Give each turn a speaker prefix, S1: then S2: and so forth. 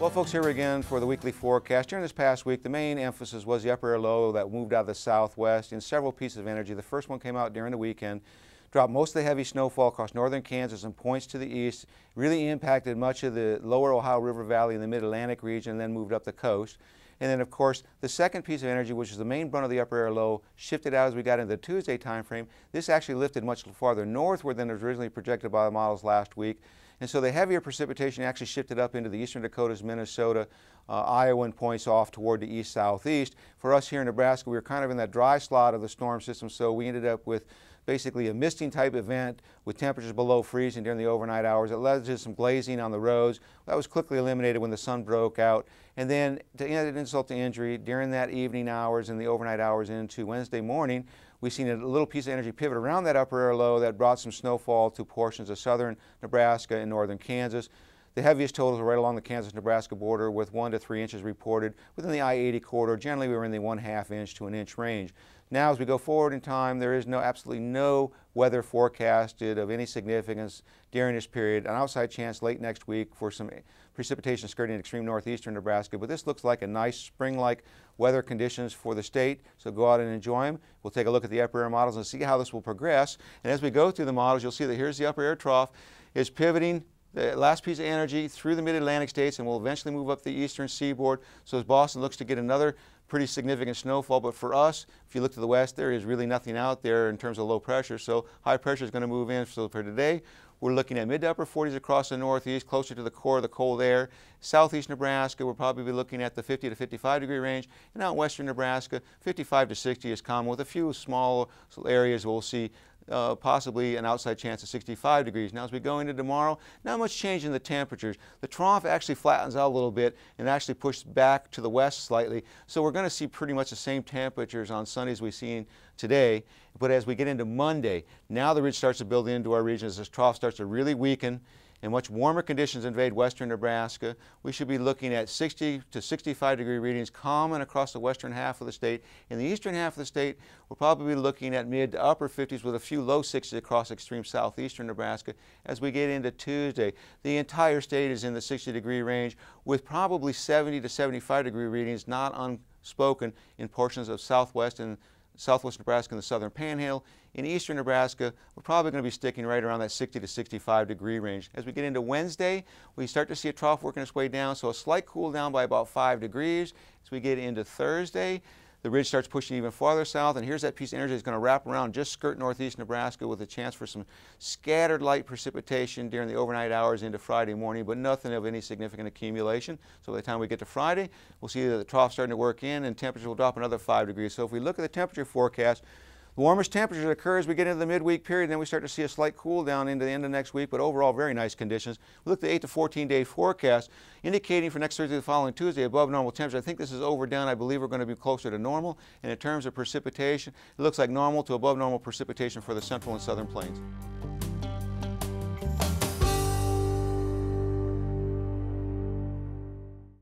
S1: Well, folks, here again for the weekly forecast. During this past week, the main emphasis was the upper air low that moved out of the southwest in several pieces of energy. The first one came out during the weekend, dropped most of the heavy snowfall across northern Kansas and points to the east, really impacted much of the lower Ohio River Valley in the mid-Atlantic region, and then moved up the coast. And then, of course, the second piece of energy, which is the main brunt of the upper air low, shifted out as we got into the Tuesday time frame. This actually lifted much farther northward than was originally projected by the models last week. And so the heavier precipitation actually shifted up into the eastern Dakotas, Minnesota, Iowa, and points off toward the east-southeast. For us here in Nebraska, we were kind of in that dry slot of the storm system, so we ended up with basically a misting type event with temperatures below freezing during the overnight hours. It led to some glazing on the roads. That was quickly eliminated when the sun broke out. And then to add insult to injury, during that evening hours and the overnight hours into Wednesday morning, we've seen a little piece of energy pivot around that upper air low that brought some snowfall to portions of southern Nebraska and northern Kansas. The heaviest totals were right along the Kansas-Nebraska border with 1 to 3 inches reported. Within the I-80 corridor, generally we were in the 1/2 inch to an inch range. Now as we go forward in time, there is absolutely no weather forecasted of any significance during this period. An outside chance late next week for some precipitation skirting extreme northeastern Nebraska, but this looks like a nice spring-like weather conditions for the state, so go out and enjoy them. We'll take a look at the upper air models and see how this will progress. And as we go through the models, you'll see that here's the upper air trough is pivoting the last piece of energy through the mid-Atlantic states and will eventually move up the eastern seaboard. So as Boston looks to get another pretty significant snowfall, but for us, if you look to the west, there is really nothing out there in terms of low pressure, so high pressure is going to move in. So for today, we're looking at mid to upper 40s across the northeast, closer to the core of the cold air. Southeast Nebraska, we'll probably be looking at the 50 to 55 degree range, and out in western Nebraska, 55 to 60 is common, with a few small areas we'll see possibly an outside chance of 65 degrees. Now as we go into tomorrow, not much change in the temperatures. The trough actually flattens out a little bit and actually pushes back to the west slightly. So we're going to see pretty much the same temperatures on Sunday as we've seen today. But as we get into Monday, now the ridge starts to build into our region as this trough starts to really weaken and much warmer conditions invade western Nebraska. We should be looking at 60 to 65 degree readings common across the western half of the state. In the eastern half of the state, we'll probably be looking at mid to upper 50s with a few low 60s across extreme southeastern Nebraska. As we get into Tuesday, the entire state is in the 60 degree range with probably 70 to 75 degree readings not unspoken in portions of southwest and southwest Nebraska and the southern panhandle. In eastern Nebraska, we're probably going to be sticking right around that 60 to 65 degree range. As we get into Wednesday, we start to see a trough working its way down, so a slight cool down by about 5 degrees. As we get into Thursday, the ridge starts pushing even farther south, and here's that piece of energy that's going to wrap around just skirt northeast Nebraska with a chance for some scattered light precipitation during the overnight hours into Friday morning, but nothing of any significant accumulation. So by the time we get to Friday, we'll see that the trough starting to work in and temperatures will drop another 5 degrees. So if we look at the temperature forecast, the warmest temperatures occur as we get into the midweek period, then we start to see a slight cool down into the end of next week, but overall very nice conditions. We look at the 8 to 14 day forecast, indicating for next Thursday, the following Tuesday, above normal temperatures. I think this is overdone. I believe we're going to be closer to normal. And in terms of precipitation, it looks like normal to above normal precipitation for the central and southern plains.